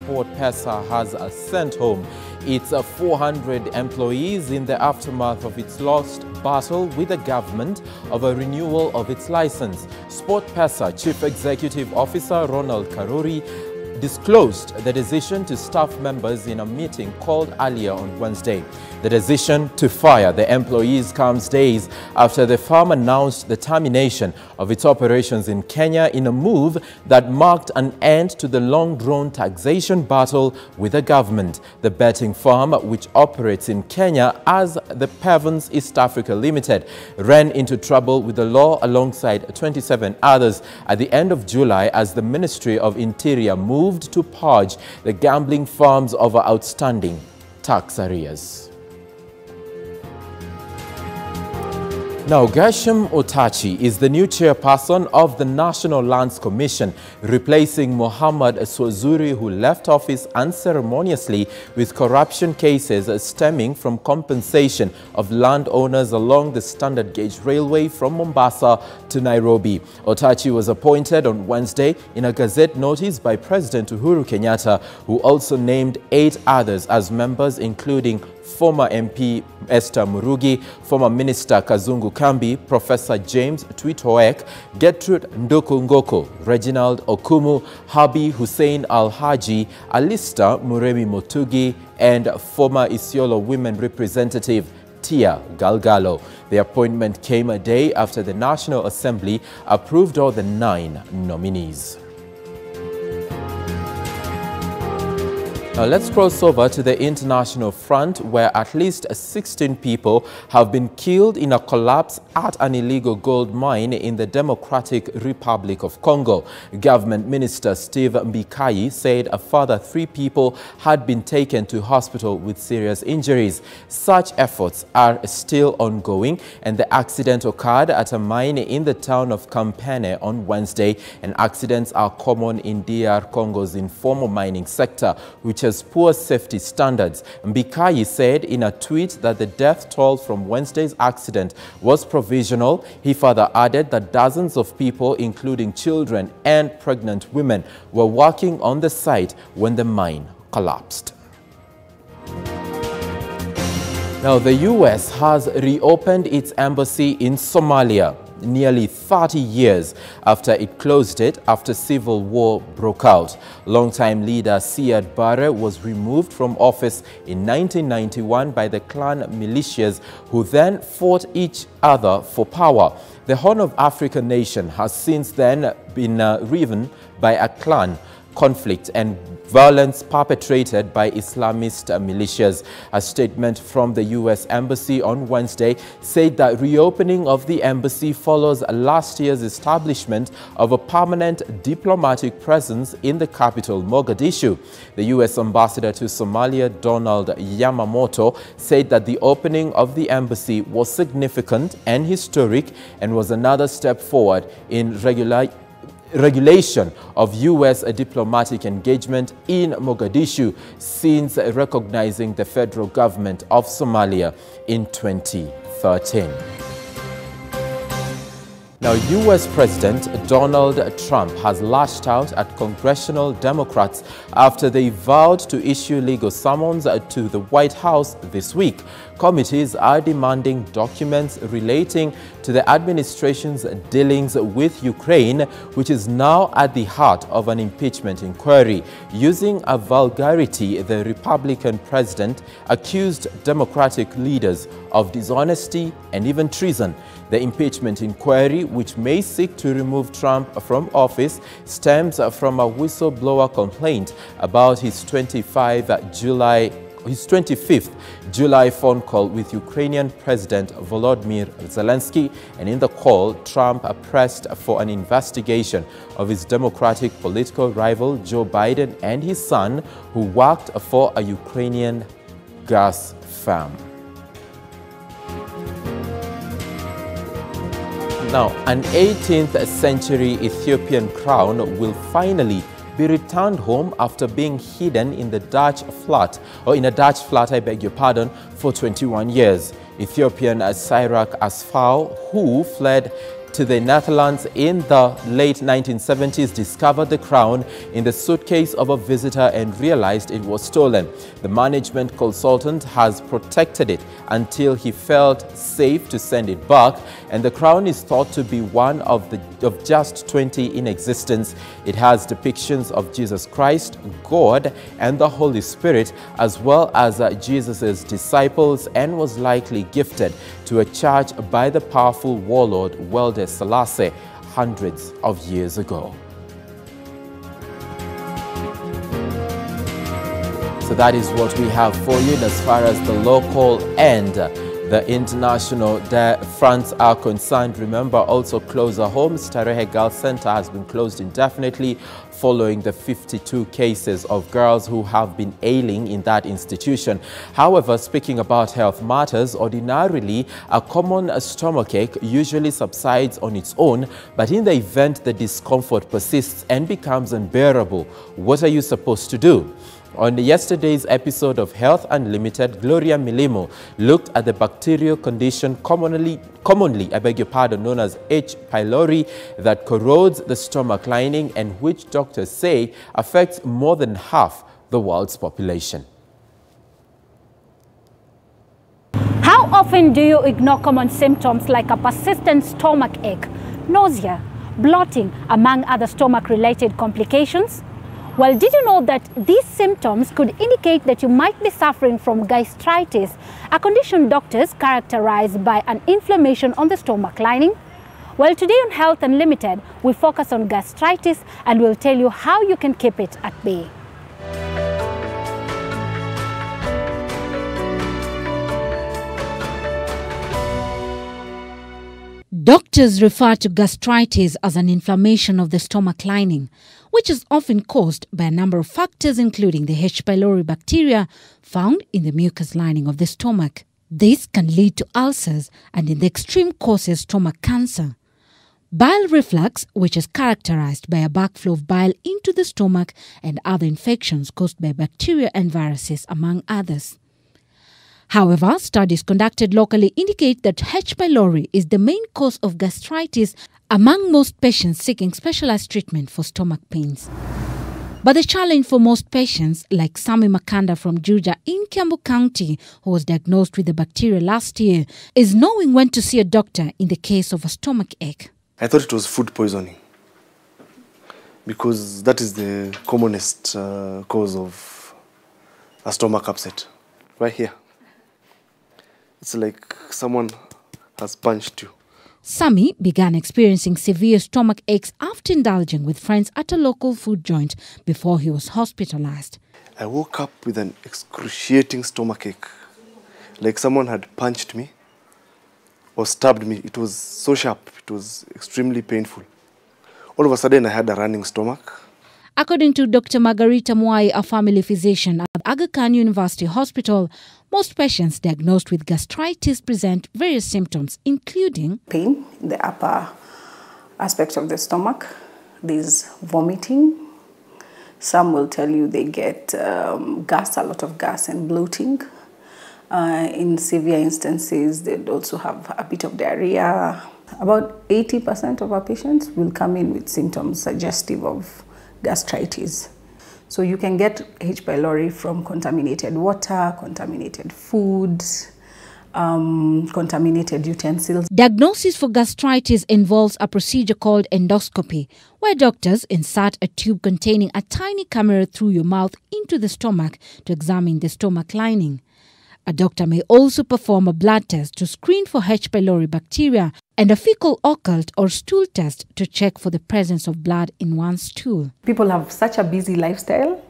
SportPesa has sent home its 400 employees in the aftermath of its lost battle with the government of a renewal of its license. SportPesa Chief Executive Officer Ronald Karuri disclosed the decision to staff members in a meeting called earlier on Wednesday. The decision to fire the employees comes days after the firm announced the termination of its operations in Kenya in a move that marked an end to the long-drawn taxation battle with the government. The betting firm, which operates in Kenya as the Pevens East Africa Limited, ran into trouble with the law alongside 27 others at the end of July as the Ministry of Interior moved to purge the gambling firms of outstanding tax arrears. Now, Gershom Otachi is the new chairperson of the National Lands Commission, replacing Mohammed Swazuri, who left office unceremoniously with corruption cases stemming from compensation of landowners along the standard gauge railway from Mombasa to Nairobi. Otachi was appointed on Wednesday in a Gazette notice by President Uhuru Kenyatta, who also named 8 others as members, including former MP Esther Murugi, former Minister Kazungu Kambi, Professor James Twitoek, Gertrude Ndoko, Reginald Okumu, Habi Hussein Al-Haji, Alista Muremi Motugi, and former Isiolo Women Representative Tia Galgalo. The appointment came a day after the National Assembly approved all the 9 nominees. Now let's cross over to the international front, where at least 16 people have been killed in a collapse at an illegal gold mine in the Democratic Republic of Congo. Government Minister Steve Mbikai said a further 3 people had been taken to hospital with serious injuries. Such efforts are still ongoing, and the accident occurred at a mine in the town of Kampene on Wednesday, and accidents are common in DR Congo's informal mining sector, which has poor safety standards. Mbikai said in a tweet that the death toll from Wednesday's accident was provisional. He further added that dozens of people, including children and pregnant women, were working on the site when the mine collapsed. Now, the U.S. has reopened its embassy in Somalia nearly 30 years after it closed it after civil war broke out. Longtime leader Siad Barre was removed from office in 1991 by the clan militias, who then fought each other for power. The Horn of Africa nation has since then been riven by a clan conflict and violence perpetrated by Islamist militias. A statement from the U.S. Embassy on Wednesday said that reopening of the embassy follows last year's establishment of a permanent diplomatic presence in the capital, Mogadishu. The U.S. ambassador to Somalia, Donald Yamamoto, said that the opening of the embassy was significant and historic and was another step forward in regulation of U.S. diplomatic engagement in Mogadishu since recognizing the federal government of Somalia in 2013. Now, U.S. President Donald Trump has lashed out at congressional Democrats after they vowed to issue legal summons to the White House this week. Committees are demanding documents relating to the administration's dealings with Ukraine, which is now at the heart of an impeachment inquiry. Using a vulgarity, the Republican president accused Democratic leaders of dishonesty and even treason. The impeachment inquiry, which may seek to remove Trump from office, stems from a whistleblower complaint about his 25th July phone call with Ukrainian President Volodymyr Zelensky, and in the call, Trump pressed for an investigation of his Democratic political rival Joe Biden and his son, who worked for a Ukrainian gas firm. Now, an 18th century Ethiopian crown will finally be returned home after being hidden in the Dutch flat, for 21 years. Ethiopian Sirak Asfaw, who fled to the Netherlands in the late 1970s discovered the crown in the suitcase of a visitor and realized it was stolen. The management consultant has protected it until he felt safe to send it back, and the crown is thought to be one of just 20 in existence. It has depictions of Jesus Christ, God, and the Holy Spirit, as well as Jesus' disciples, and was likely gifted to a church by the powerful warlord Welde Selassie hundreds of years ago. So that is what we have for you as far as the local and the international fronts are concerned. Remember, also closer homes. Starehe Girls Center has been closed indefinitely following the 52 cases of girls who have been ailing in that institution. However, speaking about health matters, ordinarily a common stomachache usually subsides on its own, but in the event the discomfort persists and becomes unbearable, what are you supposed to do? On yesterday's episode of Health Unlimited, Gloria Milimo looked at the bacterial condition commonly, known as H-PYLORI, that corrodes the stomach lining and which doctors say affects more than half the world's population. How often do you ignore common symptoms like a persistent stomach ache, nausea, bloating, among other stomach-related complications? Well, did you know that these symptoms could indicate that you might be suffering from gastritis, a condition doctors characterize by an inflammation on the stomach lining? Well, today on Health Unlimited, we focus on gastritis and we'll tell you how you can keep it at bay. Doctors refer to gastritis as an inflammation of the stomach lining, which is often caused by a number of factors including the H-PYLORI bacteria found in the mucous lining of the stomach. This can lead to ulcers and in the extreme causes stomach cancer. Bile reflux, which is characterized by a backflow of bile into the stomach, and other infections caused by bacteria and viruses, among others. However, studies conducted locally indicate that H-PYLORI is the main cause of gastritis among most patients seeking specialized treatment for stomach pains. But the challenge for most patients, like Sami Makanda from Juja in Kiambu County, who was diagnosed with the bacteria last year, is knowing when to see a doctor in the case of a stomach ache. I thought it was food poisoning because that is the commonest cause of a stomach upset. Right here. It's like someone has punched you. Sami began experiencing severe stomach aches after indulging with friends at a local food joint before he was hospitalized. I woke up with an excruciating stomach ache, like someone had punched me or stabbed me. It was so sharp, it was extremely painful. All of a sudden I had a running stomach. According to Dr. Margarita Mwai, a family physician at Aga Khan University Hospital, most patients diagnosed with gastritis present various symptoms, including pain in the upper aspect of the stomach. There's vomiting. Some will tell you they get gas, a lot of gas and bloating. In severe instances, they'd also have a bit of diarrhea. About 80% of our patients will come in with symptoms suggestive of gastritis. So you can get H-PYLORI from contaminated water, contaminated food, contaminated utensils. Diagnosis for gastritis involves a procedure called endoscopy, where doctors insert a tube containing a tiny camera through your mouth into the stomach to examine the stomach lining. A doctor may also perform a blood test to screen for H-PYLORI bacteria and a fecal occult or stool test to check for the presence of blood in one's stool. People have such a busy lifestyle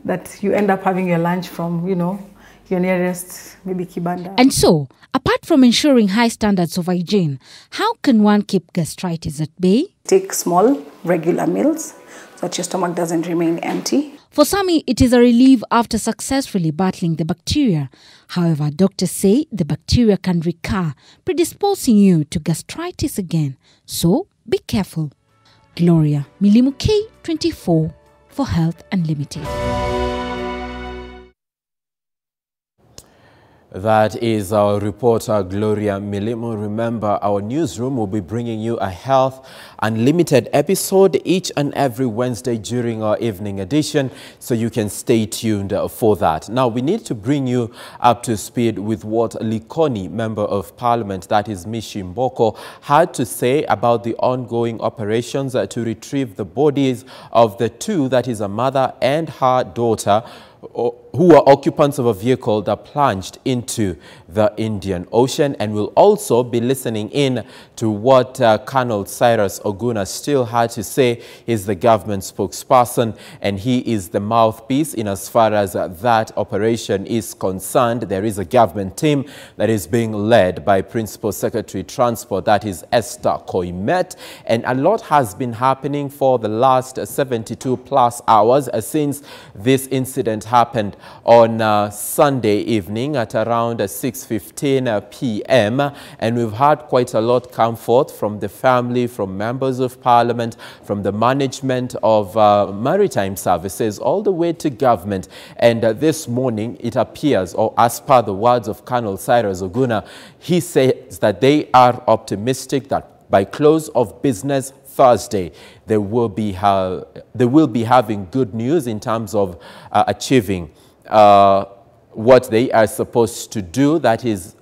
that you end up having your lunch from, your nearest maybe kibanda. And so, apart from ensuring high standards of hygiene, how can one keep gastritis at bay? Take small, regular meals so that your stomach doesn't remain empty. For Sami, it is a relief after successfully battling the bacteria. However, doctors say the bacteria can recur, predisposing you to gastritis again. So, be careful. Gloria Milimu, K24 for Health Unlimited. That is our reporter, Gloria Milimo. Remember, our newsroom will be bringing you a Health Unlimited episode each and every Wednesday during our evening edition, so you can stay tuned for that. Now, we need to bring you up to speed with what Likoni, Member of Parliament, that is Mishi Mboko, had to say about the ongoing operations to retrieve the bodies of the two, that is a mother and her daughter, who were occupants of a vehicle that plunged into the Indian Ocean. And we'll also be listening in to what Colonel Cyrus Oguna still had to say. He's the government spokesperson, and he is the mouthpiece in as far as that operation is concerned. There is a government team that is being led by Principal Secretary Transport, that is Esther Koimet, and a lot has been happening for the last 72 plus hours since this incident happened on Sunday evening at around 6:15 p.m. And we've had quite a lot come forth from the family, from members of Parliament, from the management of maritime services, all the way to government. And this morning, it appears, or as per the words of Colonel Cyrus Oguna, he says that they are optimistic that by close of business Thursday, they will be having good news in terms of achieving what they are supposed to do, that is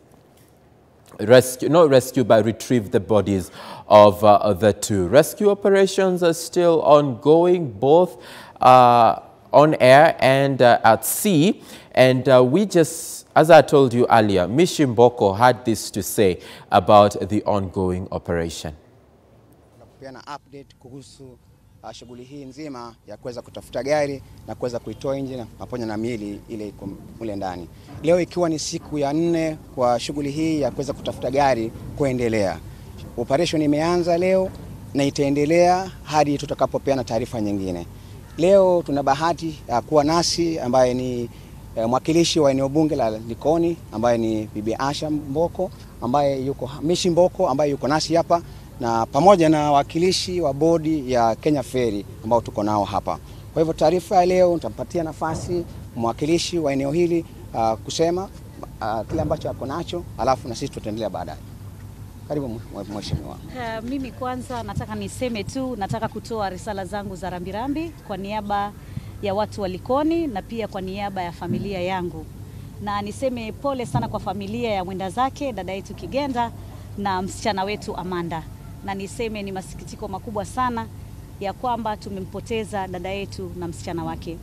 rescue, but retrieve the bodies of the two. Rescue operations are still ongoing, both on air and at sea. And we just, as I told you earlier, Mishi Mboko had this to say about the ongoing operation. Kupeana update kuhusu shughuli hii nzima ya kuweza kutafuta gari na kuweza kuitoa nje na pamoja na miili ile iko mule ndani. Leo ikiwa ni siku ya 4 kwa shughuli hii ya kuweza kutafuta gari kuendelea. Operation imeanza leo na itaendelea hadi tutakapopeana taarifa nyingine. Leo tuna bahati ya kuwa nasi ambaye ni mwakilishi wa eneo bunge la Likoni, ambaye ni Bibi Asha Mboko, ambaye yuko Mishi Mboko, ambaye yuko nasi hapa, na pamoja na wakilishi wa bodi ya Kenya Ferry ambao tuko nao hapa. Kwa hivyo taarifa ya leo nitampatia nafasi mwakilishi wa eneo hili kusema kile ambacho ako nacho, alafu na sisi tutaendelea baadaye. Karibu mheshimiwa. Mimi kwanza nataka kutoa risala zangu za rambirambi kwa niaba ya watu wa Likoni na pia kwa niaba ya familia yangu. Na niseme pole sana kwa familia ya mwenda zake dada yetu Kigenda na msichana wetu Amanda. Na niseme ni masikitiko makubwa sana ya kwamba tumempoteza dada yetu na msichana wake.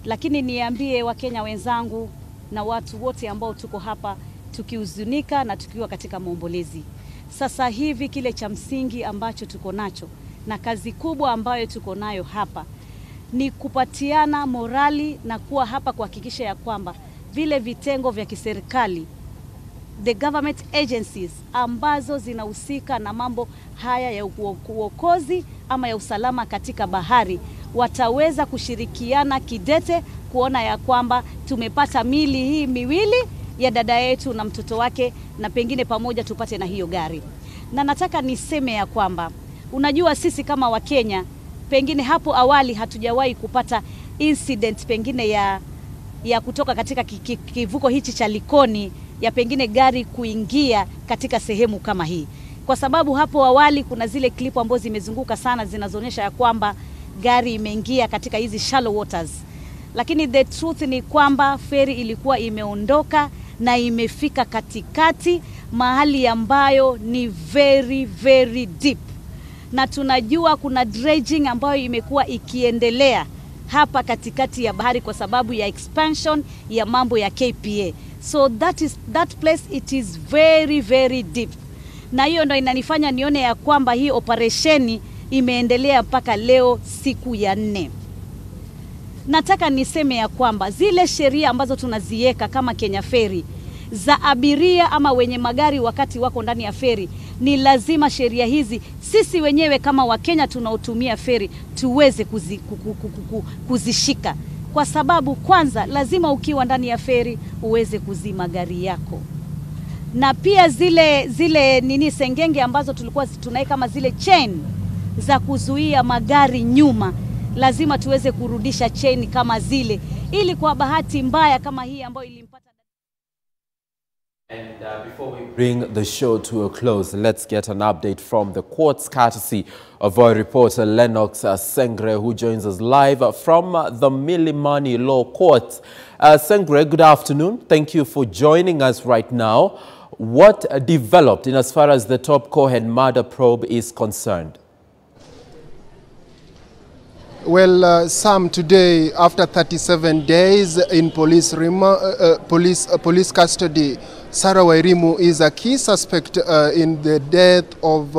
Lakini niambie Wakenya wenzangu na watu wote ambao tuko hapa tukihuzunika na tukiwa katika maombolezi. Sasa hivi kile cha msingi ambacho tuko nacho na kazi kubwa ambayo tuko nayo hapa ni kupatiana morali na kuwa hapa kuhakikisha ya kwamba vile vitengo vya kiserikali, the government agencies ambazo zinahusika na mambo haya ya uokozi ama ya usalama katika bahari wataweza kushirikiana kidete kuona ya kwamba tumepata mili hii miwili ya dada yetu na mtoto wake, na pengine pamoja tupate na hiyo gari. Na nataka niseme ya kwamba unajua sisi kama Wakenya pengine hapo awali hatujawahi kupata incident pengine ya kutoka katika kivuko hichi cha Likoni ya pengine gari kuingia katika sehemu kama hii. Kwa sababu hapo awali kuna zile klipu ambazo zimezunguka sana zinazoonyesha ya kwamba gari imeingia katika hizi shallow waters. Lakini the truth ni kwamba feri ilikuwa imeondoka na imefika katikati mahali ambayo ni very very deep. Na tunajua kuna dredging ambayo imekuwa ikiendelea hapa katikati ya bahari kwa sababu ya expansion ya mambo ya KPA. So that place it is very very deep. Na hiyo ndo inanifanya nione ya kwamba hii operesheni imeendelea mpaka leo siku ya 4. Nataka niseme ya kwamba zile sheria ambazo tunaziweka kama Kenya Ferry za abiria ama wenye magari wakati wako ndani ya feri, ni lazima sheria hizi sisi wenyewe kama Wakenya tunaotumia feri tuweze kuzishika. Kwa sababu kwanza lazima ukiwa ndani ya feri uweze kuzima gari yako. Na pia zile sengenge ambazo tulikuwa tunaweka kama zile chain za kuzuia magari nyuma, lazima tuweze kurudisha chain kama zile, ili kwa bahati mbaya kama hii ambayo ilimpata And before we bring the show to a close, let's get an update from the courts, courtesy of our reporter Lennox Sengre, who joins us live from the Milimani Law Court. Sengre, good afternoon. Thank you for joining us right now. What developed in as far as the top co-head murder probe is concerned? Well, Sam, today, after 37 days in police custody, Sarah Wairimu is a key suspect in the death of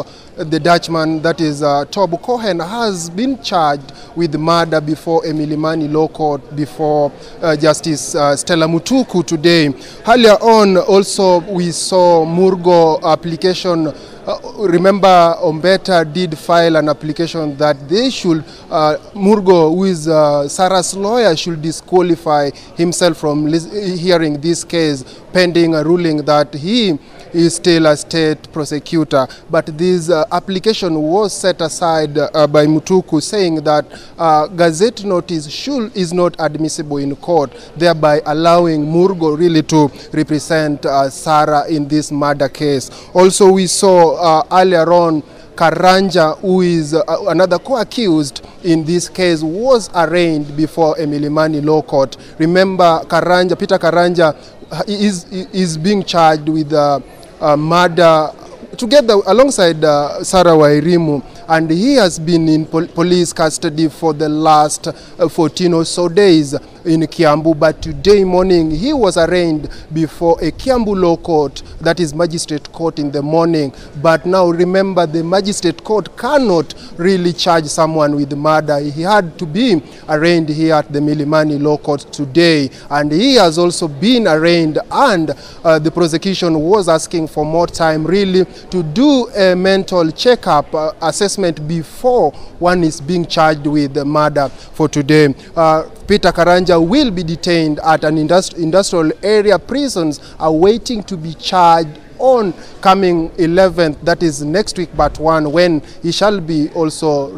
the Dutchman, that is Tob Cohen, has been charged with murder before Milimani Law Court, before Justice Stella Mutuku today. Earlier on, also, we saw Murgo application. Remember, Ombeta did file an application that they should, Murgo, who is Sarah's lawyer, should disqualify himself from hearing this case, pending a ruling that he is still a state prosecutor. But this application was set aside by Mutuku, saying that gazette notice is not admissible in court, thereby allowing Murgo really to represent Sarah in this murder case. Also, we saw earlier on Karanja, who is another co-accused in this case, was arraigned before Milimani Law Court. Remember, Peter Karanja is being charged with murder together alongside Sarah Wairimu, and he has been in police custody for the last 14 or so days in Kiambu. But today morning he was arraigned before a Kiambu Law Court, that is magistrate court, in the morning. But now remember, the magistrate court cannot really charge someone with murder. He had to be arraigned here at the Milimani Law Court today, and he has also been arraigned, and the prosecution was asking for more time really to do a mental checkup assessment before one is being charged with murder for today. Peter Karanja will be detained at an industrial area prisons, awaiting to be charged on coming 11th, that is next week but one, when he shall be also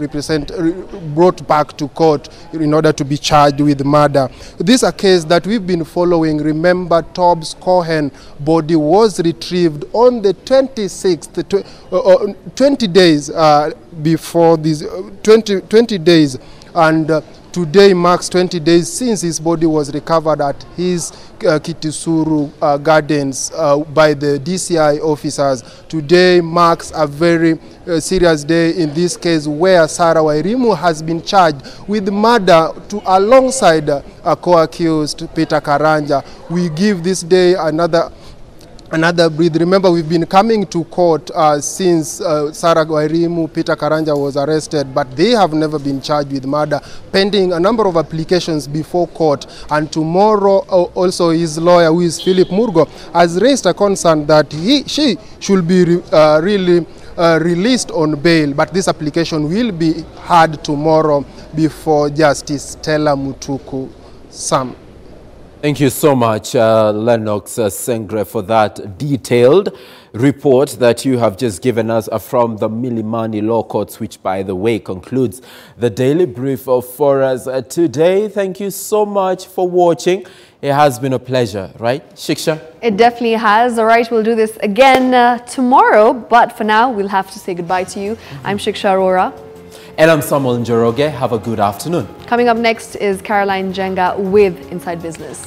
brought back to court in order to be charged with murder. This is a case that we've been following. Remember, Tobbs Cohen body was retrieved on the 26th, 20 days before these 20 days, and today marks 20 days since his body was recovered at his Kitisuru Gardens by the DCI officers. Today marks a very serious day in this case, where Sarah Wairimu has been charged with murder alongside a co-accused Peter Karanja. We give this day another breath. Remember, we've been coming to court since Sarah Wairimu, Peter Karanja was arrested, but they have never been charged with murder, pending a number of applications before court. And tomorrow, also his lawyer, who is Philip Murgo, has raised a concern that she should be released on bail, but this application will be heard tomorrow before Justice Stella Mutuku. Sam. Thank you so much, Lennox Sengre, for that detailed report that you have just given us from the Milimani Law Courts, which, by the way, concludes the Daily Brief for us today. Thank you so much for watching. It has been a pleasure, right, Shiksha? It definitely has. All right, we'll do this again tomorrow, but for now, we'll have to say goodbye to you. I'm Shiksha Arora. And I'm Samuel Njoroge. Have a good afternoon. Coming up next is Caroline Jenga with Inside Business.